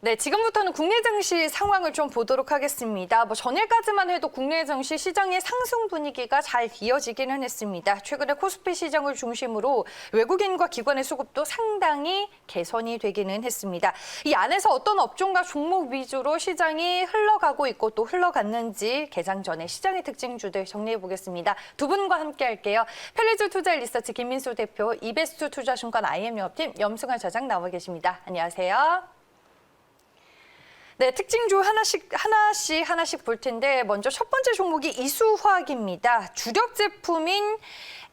네, 지금부터는 국내 증시 상황을 좀 보도록 하겠습니다. 전일까지만 해도 국내 증시 시장의 상승 분위기가 잘 이어지기는 했습니다. 최근에 코스피 시장을 중심으로 외국인과 기관의 수급도 상당히 개선이 되기는 했습니다. 이 안에서 어떤 업종과 종목 위주로 시장이 흘러가고 있고 또 흘러갔는지 개장 전에 시장의 특징주들 정리해 보겠습니다. 두 분과 함께 할게요. 펠리즈 투자리서치 김민수 대표, 이베스트 투자증권 IM영업팀 염승환 차장 나와 계십니다. 안녕하세요. 네, 특징주 하나씩 볼 텐데 먼저 첫 번째 종목이 이수화학입니다. 주력 제품인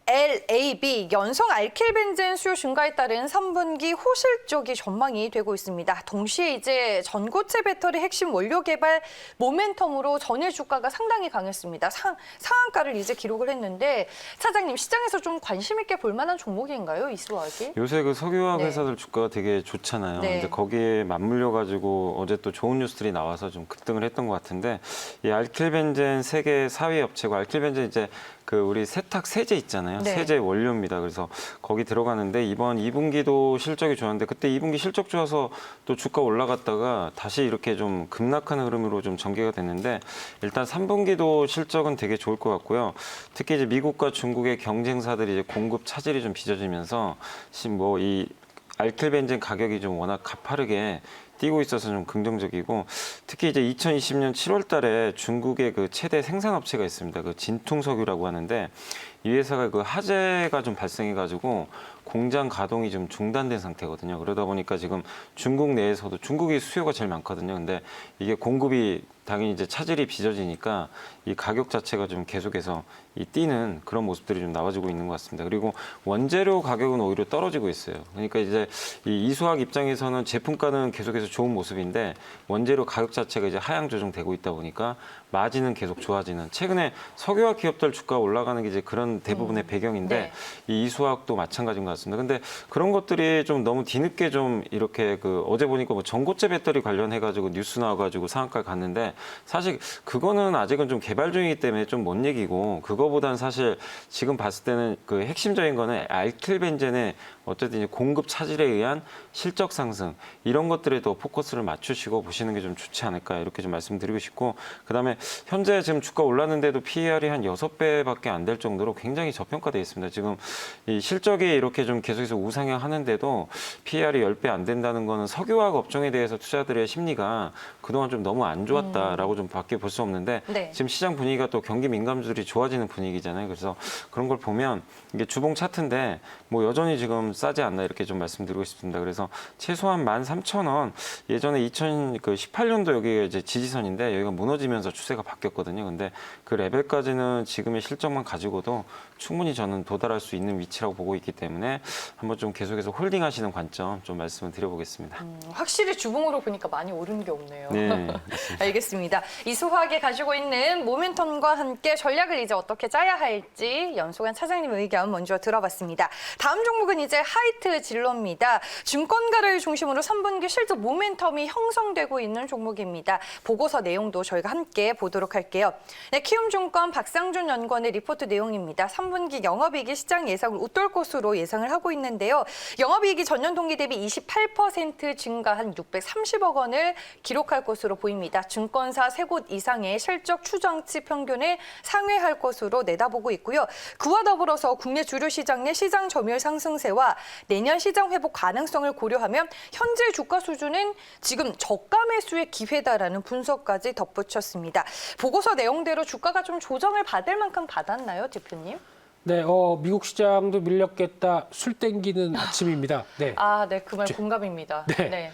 LAB, 연성 알킬벤젠 수요 증가에 따른 3분기 호실적이 전망이 되고 있습니다. 동시에 이제 전고체 배터리 핵심 원료 개발 모멘텀으로 전일 주가가 상당히 강했습니다. 상한가를 이제 기록을 했는데 차장님, 시장에서 좀 관심 있게 볼 만한 종목인가요, 이수화학이? 요새 그 석유화학 회사들 주가가 되게 좋잖아요. 네. 이제 거기에 맞물려 가지고 어제 또 좋은 뉴스들이 나와서 좀 급등을 했던 것 같은데, 이 알킬벤젠 세계 4위 업체고, 알킬벤젠 이제 그 우리 세탁 세제 있잖아요. 네. 세제 원료입니다. 그래서 거기 들어가는데 이번 2분기도 실적이 좋았는데, 그때 2분기 실적 좋아서 또 주가 올라갔다가 다시 이렇게 좀 급락하는 흐름으로 좀 전개가 됐는데, 일단 3분기도 실적은 되게 좋을 것 같고요. 특히 이제 미국과 중국의 경쟁사들이 이제 공급 차질이 좀 빚어지면서 뭐 이 알킬벤젠 가격이 좀 워낙 가파르게 뛰고 있어서 좀 긍정적이고, 특히 이제 2020년 7월 달에 중국의 그 최대 생산업체가 있습니다. 그 진퉁석유라고 하는데, 이 회사가 그 화재가 좀 발생해가지고 공장 가동이 좀 중단된 상태거든요. 그러다 보니까 지금 중국 내에서도, 중국이 수요가 제일 많거든요. 근데 이게 공급이 당연히 이제 차질이 빚어지니까 이 가격 자체가 좀 계속해서 이 뛰는 그런 모습들이 좀 나와지고 있는 것 같습니다. 그리고 원재료 가격은 오히려 떨어지고 있어요. 그러니까 이제 이 이수학 입장에서는 제품가는 계속해서 좋은 모습인데, 원재료 가격 자체가 이제 하향 조정되고 있다 보니까 마진은 계속 좋아지는, 최근에 석유화학 기업들 주가 올라가는 게 이제 그런 대부분의 배경인데, 네. 이 이수학도 마찬가지인 것 같습니다. 근데 그런 것들이 좀 너무 뒤늦게 좀 이렇게 그 어제 보니까 뭐 전고체 배터리 관련해가지고 뉴스 나와가지고 상한가를 갔는데, 사실 그거는 아직은 좀 개발 중이기 때문에 좀 먼 얘기고, 그거보다는 사실 지금 봤을 때는 그 핵심적인 거는 알킬벤젠의 어쨌든 이제 공급 차질에 의한 실적 상승, 이런 것들에 더 포커스를 맞추시고 보시는 게 좀 좋지 않을까, 이렇게 좀 말씀드리고 싶고, 그다음에 현재 지금 주가 올랐는데도 PER이 한 6배밖에 안 될 정도로 굉장히 저평가되어 있습니다. 지금 이 실적이 이렇게 좀 계속해서 우상향 하는데도 PER이 10배 안 된다는 거는 석유화학 업종에 대해서 투자들의 심리가 그동안 좀 너무 안 좋았다라고 좀 밖에 볼 수 없는데, 네. 지금 시장 분위기가 또 경기 민감주들이 좋아지는 분위기잖아요. 그래서 그런 걸 보면 이게 주봉 차트인데 뭐 여전히 지금 싸지 않나, 이렇게 좀 말씀드리고 싶습니다. 그래서 최소한 13,000원, 예전에 2018년도 여기가 이제 지지선인데 여기가 무너지면서 추세가 바뀌었거든요. 근데 그 레벨까지는 지금의 실적만 가지고도 충분히 저는 도달할 수 있는 위치라고 보고 있기 때문에 한번 좀 계속해서 홀딩하시는 관점 좀 말씀을 드려보겠습니다. 확실히 주봉으로 보니까 많이 오른 게 없네요. 네, 알겠습니다. 이수화학이 가지고 있는 모멘텀과 함께 전략을 이제 어떻게 짜야 할지 염승환 차장님의 의견 먼저 들어봤습니다. 다음 종목은 이제 하이트 진로입니다. 증권가를 중심으로 3분기 실적 모멘텀이 형성되고 있는 종목입니다. 보고서 내용도 저희가 함께 보도록 할게요. 네, 키움증권 박상준 연구원의 리포트 내용입니다. 3분기 영업이익이 시장 예상을 웃돌 것으로 예상을 하고 있는데요. 영업이익이 전년 동기 대비 28% 증가한 630억 원을 기록할 것으로 보입니다. 증권사 3곳 이상의 실적 추정치 평균을 상회할 것으로 내다보고 있고요. 그와 더불어서 국내 주류 시장 내 시장 점유율 상승세와 내년 시장 회복 가능성을 고려하면 현재 주가 수준은 지금 저가 매수의 기회다라는 분석까지 덧붙였습니다. 보고서 내용대로 주가가 좀 조정을 받을 만큼 받았나요, 대표님? 네, 미국 시장도 밀렸겠다. 술 땡기는 아침입니다. 네. 네, 그 말 공감입니다. 네. 네.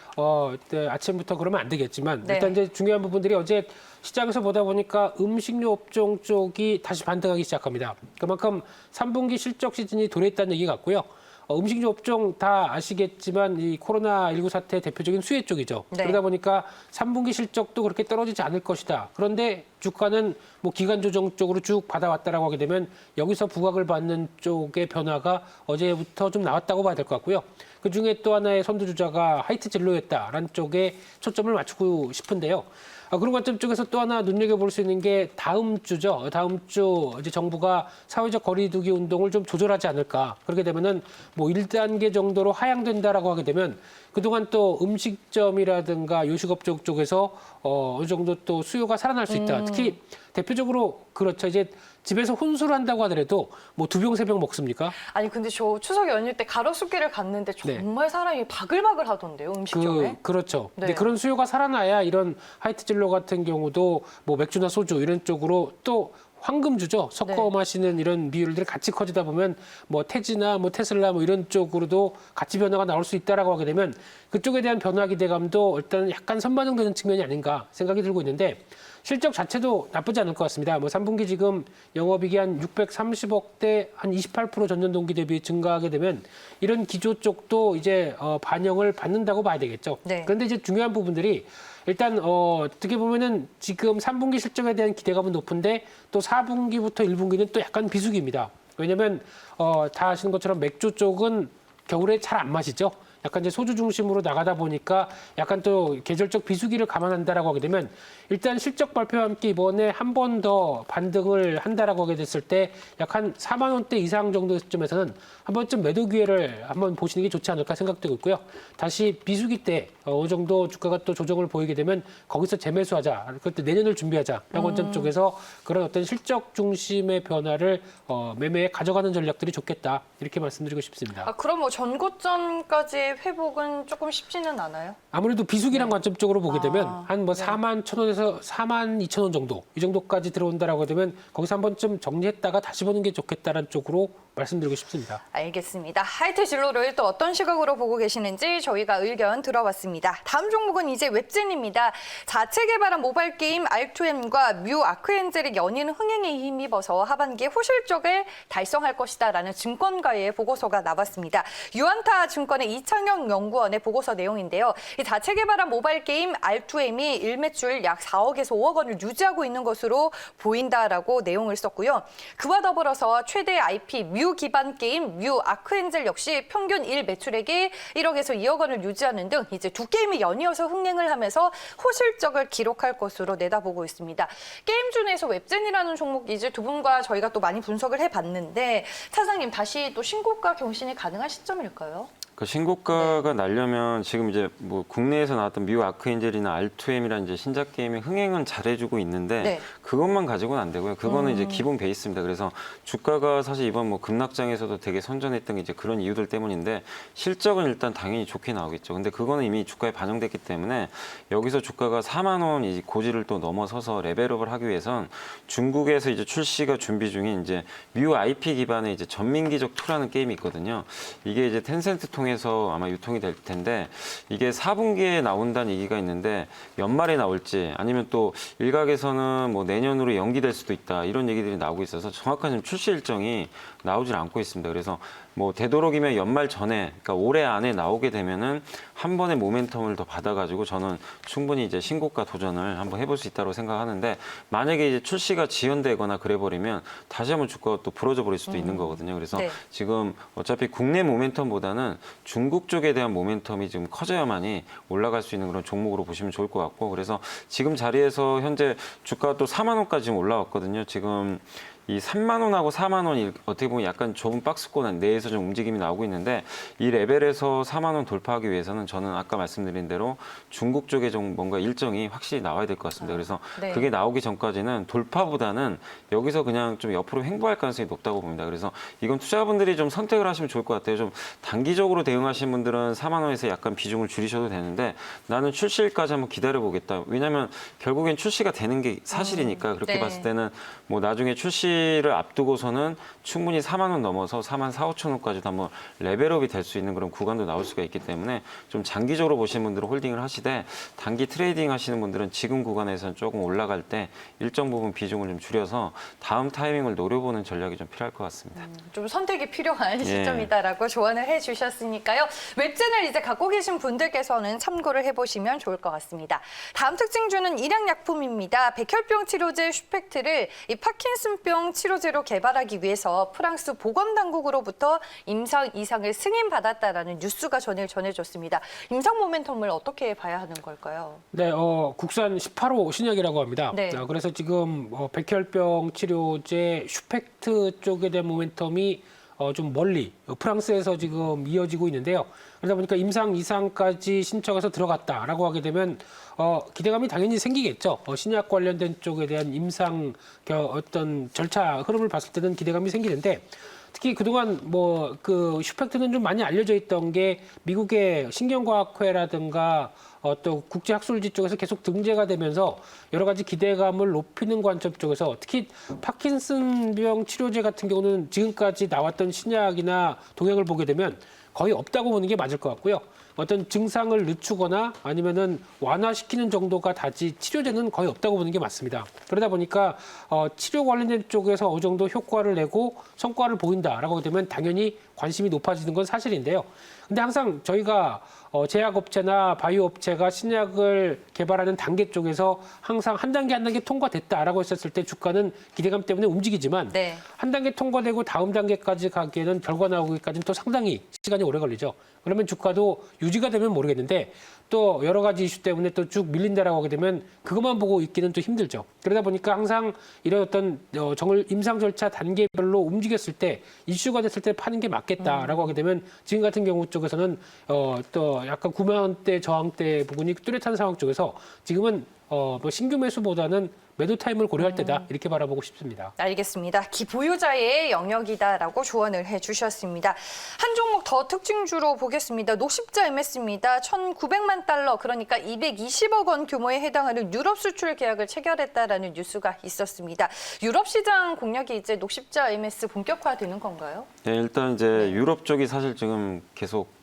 네, 아침부터 그러면 안 되겠지만 네. 일단 이제 중요한 부분들이 어제 시장에서 보다 보니까 음식료 업종 쪽이 다시 반등하기 시작합니다. 그만큼 3분기 실적 시즌이 도래했다는 얘기 같고요. 음식료 업종 다 아시겠지만 이 코로나19 사태 대표적인 수혜 쪽이죠. 네. 그러다 보니까 3분기 실적도 그렇게 떨어지지 않을 것이다. 그런데 주가는 뭐 기간 조정 쪽으로 쭉 받아왔다라고 하게 되면 여기서 부각을 받는 쪽의 변화가 어제부터 좀 나왔다고 봐야 될 것 같고요. 그중에 또 하나의 선두주자가 하이트 진로였다라는 쪽에 초점을 맞추고 싶은데요. 그런 관점 쪽에서 또 하나 눈여겨볼 수 있는 게 다음 주죠. 다음 주 이제 정부가 사회적 거리두기 운동을 좀 조절하지 않을까. 그렇게 되면은 뭐 1단계 정도로 하향된다라고 하게 되면 그동안 또 음식점이라든가 요식업 쪽에서 어느 정도 또 수요가 살아날 수 있다. 특히 대표적으로 그렇죠. 이제 집에서 혼술을 한다고 하더라도 뭐 2병, 3병 먹습니까? 아니 근데 저 추석 연휴 때 가로수길을 갔는데 정말 사람이 바글바글 하던데요, 음식점에. 그렇죠. 네. 근데 그런 수요가 살아나야 이런 화이트 진로 같은 경우도 뭐 맥주나 소주 이런 쪽으로 또 황금주죠. 섞어 네. 마시는 이런 비율들이 같이 커지다 보면 뭐 테지나 뭐 테슬라 뭐 이런 쪽으로도 같이 변화가 나올 수 있다라고 하게 되면 그쪽에 대한 변화 기대감도 일단 약간 선반영되는 측면이 아닌가 생각이 들고 있는데 실적 자체도 나쁘지 않을 것 같습니다. 뭐 3분기 지금 영업이익이 한 630억대 한 28% 전년 동기 대비 증가하게 되면 이런 기조 쪽도 이제 반영을 받는다고 봐야 되겠죠. 네. 그런데 이제 중요한 부분들이 일단 어떻게 보면은 지금 3분기 실적에 대한 기대감은 높은데 또 4분기부터 1분기는 또 약간 비수기입니다. 왜냐하면 다 아시는 것처럼 맥주 쪽은 겨울에 잘 안 마시죠. 약간 이제 소주 중심으로 나가다 보니까 약간 또 계절적 비수기를 감안한다라고 하게 되면 일단 실적 발표와 함께 이번에 한 번 더 반등을 한다라고 하게 됐을 때 약 한 4만 원대 이상 정도 시점에서는 한 번쯤 매도 기회를 한번 보시는 게 좋지 않을까 생각되고 있고요. 다시 비수기 때 어느 정도 주가가 또 조정을 보이게 되면 거기서 재매수하자. 그때 내년을 준비하자. 평원점 쪽에서 그런 어떤 실적 중심의 변화를 매매에 가져가는 전략들이 좋겠다. 이렇게 말씀드리고 싶습니다. 아, 그럼 뭐 전고점까지 회복은 조금 쉽지는 않아요? 아무래도 비수기란 관점 쪽으로 보게 되면 아, 한 뭐 4만 1,000원에서 4만 2천 원 정도 이 정도까지 들어온다라고 되면 거기서 한 번쯤 정리했다가 다시 보는 게 좋겠다라는 쪽으로 말씀드리고 싶습니다. 알겠습니다. 하이트 진로를 또 어떤 시각으로 보고 계시는지 저희가 의견 들어봤습니다. 다음 종목은 이제 웹진입니다. 자체 개발한 모바일 게임 R2M과 뮤 아크엔젤의 연인 흥행에 힘입어서 하반기에 호실적을 달성할 것이다라는 증권가의 보고서가 나왔습니다. 유안타 증권의 이창영 연구원의 보고서 내용인데요. 이 자체 개발한 모바일 게임 R2M이 일매출 약 4억에서 5억 원을 유지하고 있는 것으로 보인다라고 내용을 썼고요. 그와 더불어서 최대 IP 뮤 기반 게임 뮤 아크엔젤 역시 평균 일 매출액이 1억에서 2억 원을 유지하는 등 이제 두 게임이 연이어서 흥행을 하면서 호실적을 기록할 것으로 내다보고 있습니다. 게임 중에서 웹진이라는 종목 이제 두 분과 저희가 또 많이 분석을 해봤는데 차장님 다시 또 신고가 경신이 가능한 시점일까요? 그 신고가가 나려면 지금 이제 뭐 국내에서 나왔던 뮤 아크엔젤이나 R2M이라는 이제 신작 게임이 흥행은 잘해주고 있는데 네. 그것만 가지고는 안 되고요. 그거는 이제 기본 베이스입니다. 그래서 주가가 사실 이번 뭐 급락장에서도 되게 선전했던 게 이제 그런 이유들 때문인데 실적은 일단 당연히 좋게 나오겠죠. 근데 그거는 이미 주가에 반영됐기 때문에 여기서 주가가 4만 원 이 고지를 또 넘어서서 레벨업을 하기 위해선 중국에서 이제 출시가 준비 중인 이제 뮤 IP 기반의 이제 전민기적 2라는 게임이 있거든요. 이게 이제 텐센트 통해서 아마 유통이 될 텐데 이게 4분기에 나온다는 얘기가 있는데 연말에 나올지 아니면 또 일각에서는 뭐 내년으로 연기될 수도 있다 이런 얘기들이 나오고 있어서 정확한 지금 출시 일정이 나오질 않고 있습니다. 그래서 뭐 되도록이면 연말 전에 그러니까 올해 안에 나오게 되면은 한 번의 모멘텀을 더 받아가지고 저는 충분히 이제 신고가 도전을 한번 해볼 수 있다고 생각하는데 만약에 이제 출시가 지연되거나 그래버리면 다시 한번 주가가 또 부러져 버릴 수도 있는 거거든요. 그래서 네. 지금 어차피 국내 모멘텀보다는 중국 쪽에 대한 모멘텀이 지금 커져야만이 올라갈 수 있는 그런 종목으로 보시면 좋을 것 같고 그래서 지금 자리에서 현재 주가가 또 4만 원까지 지금 올라왔거든요. 지금 이 3만 원하고 4만 원이 어떻게 보면 약간 좁은 박스권 내에서 좀 움직임이 나오고 있는데 이 레벨에서 4만 원 돌파하기 위해서는 저는 아까 말씀드린 대로 중국 쪽에 좀 뭔가 일정이 확실히 나와야 될 것 같습니다. 그래서 네. 그게 나오기 전까지는 돌파보다는 여기서 그냥 좀 옆으로 횡보할 가능성이 높다고 봅니다. 그래서 이건 투자분들이 좀 선택을 하시면 좋을 것 같아요. 좀 단기적으로 대응하시는 분들은 4만 원에서 약간 비중을 줄이셔도 되는데 나는 출시일까지 한번 기다려보겠다. 왜냐하면 결국엔 출시가 되는 게 사실이니까 그렇게 네. 봤을 때는 뭐 나중에 출시를 앞두고서는 충분히 4만 원 넘어서 4만 4, 5천 원까지도 한번 레벨업이 될 수 있는 그런 구간도 나올 수가 있기 때문에 좀 장기적으로 보시는 분들은 홀딩을 하시되 단기 트레이딩 하시는 분들은 지금 구간에서는 조금 올라갈 때 일정 부분 비중을 좀 줄여서 다음 타이밍을 노려보는 전략이 좀 필요할 것 같습니다. 좀 선택이 필요한 시점이다라고 조언을 해주셨으니까요. 웹진을 이제 갖고 계신 분들께서는 참고를 해보시면 좋을 것 같습니다. 다음 특징주는 일양약품입니다. 백혈병 치료제 슈펙트를 이 파킨슨병 치료제로 개발하기 위해서 프랑스 보건당국으로부터 임상 이상을 승인받았다라는 뉴스가 전해졌습니다. 임상 모멘텀을 어떻게 봐야 하는 걸까요? 네, 국산 18호 신약이라고 합니다. 네. 그래서 지금 백혈병 치료제 슈펙트 쪽에 대한 모멘텀이 좀 멀리 프랑스에서 지금 이어지고 있는데요. 그러다 보니까 임상 이상까지 신청해서 들어갔다라고 하게 되면 기대감이 당연히 생기겠죠. 신약 관련된 쪽에 대한 임상 어떤 절차 흐름을 봤을 때는 기대감이 생기는데 특히 그동안 뭐 그 슈펙트는 좀 많이 알려져 있던 게 미국의 신경과학회라든가 또 국제학술지 쪽에서 계속 등재가 되면서 여러 가지 기대감을 높이는 관점 쪽에서 특히 파킨슨병 치료제 같은 경우는 지금까지 나왔던 신약이나 동약을 보게 되면 거의 없다고 보는 게 맞을 것 같고요. 어떤 증상을 늦추거나 아니면은 완화시키는 정도가 다지 치료제는 거의 없다고 보는 게 맞습니다. 그러다 보니까 치료 관련된 쪽에서 어느 정도 효과를 내고 성과를 보인다라고 되면 당연히 관심이 높아지는 건 사실인데요. 근데 항상 저희가 제약업체나 바이오업체가 신약을 개발하는 단계 쪽에서 항상 한 단계 한 단계 통과됐다라고 했었을 때 주가는 기대감 때문에 움직이지만 네. 한 단계 통과되고 다음 단계까지 가기에는 결과 나오기까지는 또 상당히 시간이 오래 걸리죠. 그러면 주가도 유지가 되면 모르겠는데 또 여러 가지 이슈 때문에 또 쭉 밀린다라고 하게 되면 그것만 보고 있기는 또 힘들죠. 그러다 보니까 항상 이런 어떤 임상 절차 단계별로 움직였을 때 이슈가 됐을 때 파는 게 맞겠다라고 하게 되면 지금 같은 경우 쪽에서는 또 약간 9만 원대 저항대 부분이 뚜렷한 상황 쪽에서 지금은 뭐 신규 매수보다는 매도 타임을 고려할 때다 이렇게 바라보고 싶습니다. 알겠습니다. 기보유자의 영역이다라고 조언을 해주셨습니다. 한 종목 더 특징주로 보겠습니다. 녹십자 MS입니다. 1,900만 달러 그러니까 220억 원 규모에 해당하는 유럽 수출 계약을 체결했다라는 뉴스가 있었습니다. 유럽 시장 공략이 이제 녹십자 MS 본격화되는 건가요? 네, 일단 이제 유럽 쪽이 사실 지금 계속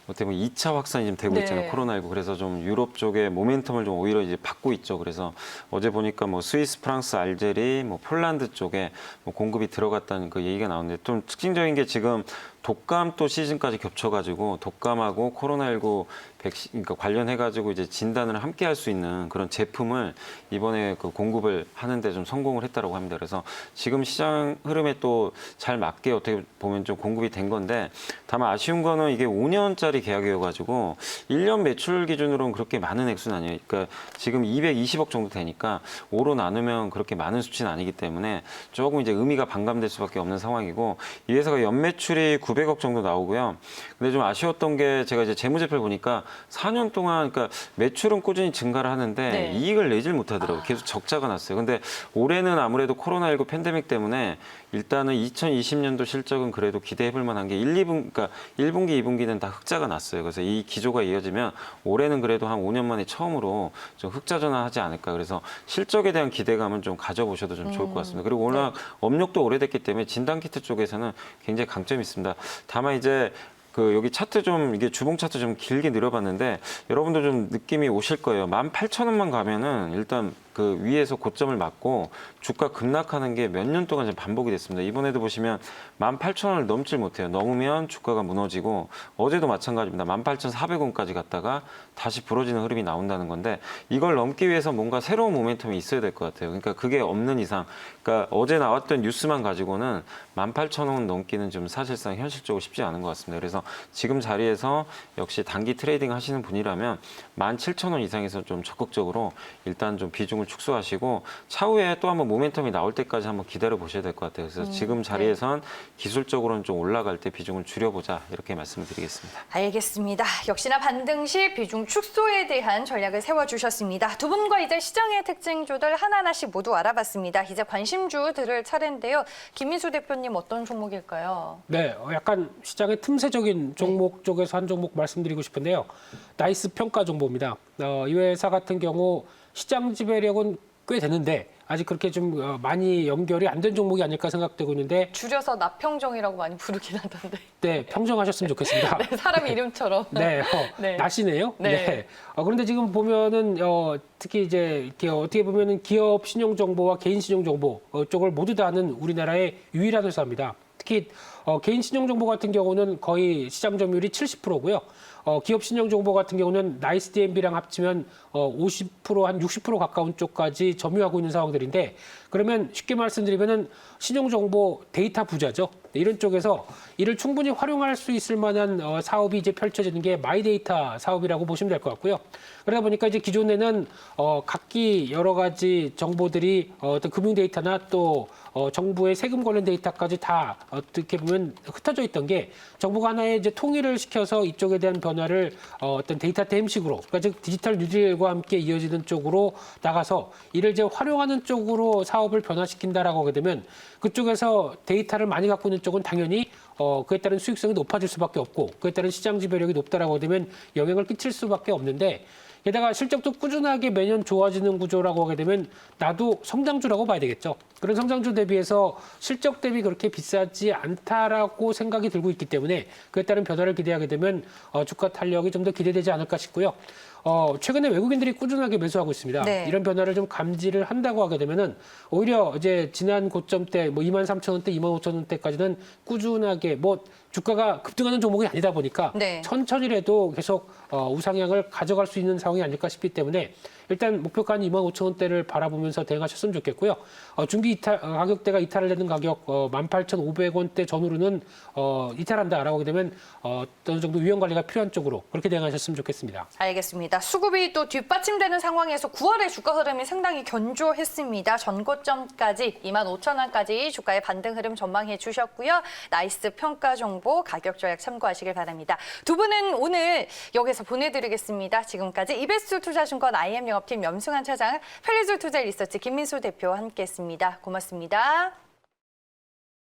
어떻게 보면 2차 확산이 좀 되고 네. 있잖아요. 코로나19. 그래서 좀 유럽 쪽의 모멘텀을 좀 오히려 이제 받고 있죠. 그래서 어제 보니까 뭐 스위스, 프랑스, 알제리, 뭐 폴란드 쪽에 뭐 공급이 들어갔다는 그 얘기가 나오는데 좀 특징적인 게 지금 독감 또 시즌까지 겹쳐가지고 독감하고 코로나19 백신 그러니까 관련해가지고 이제 진단을 함께 할 수 있는 그런 제품을 이번에 그 공급을 하는데 좀 성공을 했다라고 합니다. 그래서 지금 시장 흐름에 또 잘 맞게 어떻게 보면 좀 공급이 된 건데 다만 아쉬운 거는 이게 5년짜리 계약이어가지고 1년 매출 기준으로는 그렇게 많은 액수는 아니에요. 그러니까 지금 220억 정도 되니까 5로 나누면 그렇게 많은 수치는 아니기 때문에 조금 이제 의미가 반감될 수밖에 없는 상황이고 이 회사가 연매출이 900억 정도 나오고요. 근데 좀 아쉬웠던 게 제가 이제 재무제표를 보니까 4년 동안 그러니까 매출은 꾸준히 증가를 하는데 네. 이익을 내질 못하더라고요. 계속 적자가 났어요. 근데 올해는 아무래도 코로나19 팬데믹 때문에 일단은 2020년도 실적은 그래도 기대해볼 만한 게 그러니까 1분기, 2분기는 다 흑자가 났어요. 그래서 이 기조가 이어지면 올해는 그래도 한 5년 만에 처음으로 좀 흑자 전환하지 않을까. 그래서 실적에 대한 기대감은 좀 가져보셔도 좀 좋을 것 같습니다. 그리고 워낙 업력도 오래됐기 때문에 진단키트 쪽에서는 굉장히 강점이 있습니다. 다만 이제 여기 차트 좀 이게 주봉 차트 좀 길게 늘어봤는데 여러분도 좀 느낌이 오실 거예요. 18,000원만 가면은 일단 그 위에서 고점을 맞고 주가 급락하는 게 몇 년 동안 반복이 됐습니다. 이번에도 보시면 18,000원을 넘질 못해요. 넘으면 주가가 무너지고 어제도 마찬가지입니다. 18,400원까지 갔다가 다시 부러지는 흐름이 나온다는 건데 이걸 넘기 위해서 뭔가 새로운 모멘텀이 있어야 될 것 같아요. 그러니까 그게 없는 이상 그러니까 어제 나왔던 뉴스만 가지고는 18,000원 넘기는 좀 사실상 현실적으로 쉽지 않은 것 같습니다. 그래서 지금 자리에서 역시 단기 트레이딩 하시는 분이라면 17,000원 이상에서 좀 적극적으로 일단 좀 비중을 축소하시고 차후에 또 한번 모멘텀이 나올 때까지 한번 기다려 보셔야 될 것 같아요. 그래서 지금 자리에선 기술적으로는 좀 올라갈 때 비중을 줄여보자 이렇게 말씀을 드리겠습니다. 알겠습니다. 역시나 반등시 비중 축소에 대한 전략을 세워주셨습니다. 두 분과 이제 시장의 특징주들 하나하나씩 모두 알아봤습니다. 이제 관심주 들을 차례인데요. 김민수 대표님 어떤 종목일까요? 네, 약간 시장의 틈새적인 종목 쪽에서 한 종목 말씀드리고 싶은데요. 나이스 평가 정보입니다. 이 회사 같은 경우 시장 지배력은 꽤 되는데 아직 그렇게 좀 많이 연결이 안 된 종목이 아닐까 생각되고 있는데 줄여서 나평정이라고 많이 부르긴 하던데. 네, 평정하셨으면 좋겠습니다. 네, 사람 이름처럼. 네, 네. 나시네요. 네. 네. 그런데 지금 보면은 특히 이제 이렇게 어떻게 보면은 기업 신용 정보와 개인 신용 정보 쪽을 모두 다 하는 우리나라의 유일한 회사입니다. 특히 개인 신용 정보 같은 경우는 거의 시장 점유율이 70%고요. 기업 신용 정보 같은 경우는 나이스 DMB랑 합치면 50% 한 60% 가까운 쪽까지 점유하고 있는 상황들인데 그러면 쉽게 말씀드리면은 신용 정보 데이터 부자죠. 이런 쪽에서 이를 충분히 활용할 수 있을 만한 사업이 이제 펼쳐지는 게 마이데이터 사업이라고 보시면 될 것 같고요. 그러다 보니까 이제 기존에는 각기 여러 가지 정보들이 어떤 금융 데이터나 또 정부의 세금 관련 데이터까지 다 어떻게 보면 흩어져 있던 게 정부가 하나의 이제 통일을 시켜서 이쪽에 대한 변화를 어떤 데이터 댐식으로 그러니까 즉 디지털 뉴딜과 함께 이어지는 쪽으로 나가서 이를 이제 활용하는 쪽으로 사업을 변화시킨다라고 하게 되면 그쪽에서 데이터를 많이 갖고 있는 쪽은 당연히 그에 따른 수익성이 높아질 수밖에 없고 그에 따른 시장 지배력이 높다라고 되면 영향을 끼칠 수밖에 없는데 게다가 실적도 꾸준하게 매년 좋아지는 구조라고 하게 되면 나도 성장주라고 봐야 되겠죠. 그런 성장주 대비해서 실적 대비 그렇게 비싸지 않다라고 생각이 들고 있기 때문에 그에 따른 변화를 기대하게 되면 주가 탄력이 좀 더 기대되지 않을까 싶고요. 최근에 외국인들이 꾸준하게 매수하고 있습니다. 네. 이런 변화를 좀 감지를 한다고 하게 되면은 오히려 이제 지난 고점 때 뭐 23,000원대, 25,000원대까지는 꾸준하게 뭐 주가가 급등하는 종목이 아니다 보니까 네. 천천히라도 계속 우상향을 가져갈 수 있는 상황이 아닐까 싶기 때문에 일단 목표가는 25,000원대를 바라보면서 대응하셨으면 좋겠고요. 중기 이탈, 가격대가 이탈을 되는 가격 18,500원대 전후로는 이탈한다라고 하게 되면 어느 정도 위험 관리가 필요한 쪽으로 그렇게 대응하셨으면 좋겠습니다. 알겠습니다. 수급이 또 뒷받침되는 상황에서 9월의 주가 흐름이 상당히 견조했습니다. 전고점까지 25,000원까지 주가의 반등 흐름 전망해 주셨고요. 나이스 평가 정보 가격 조약 참고하시길 바랍니다. 두 분은 오늘 여기서 보내드리겠습니다. 지금까지 이베스트 투자증권 IM 영업팀 염승환 차장, 편리줄 투자 리서치 김민수 대표와 함께했습니다. 고맙습니다.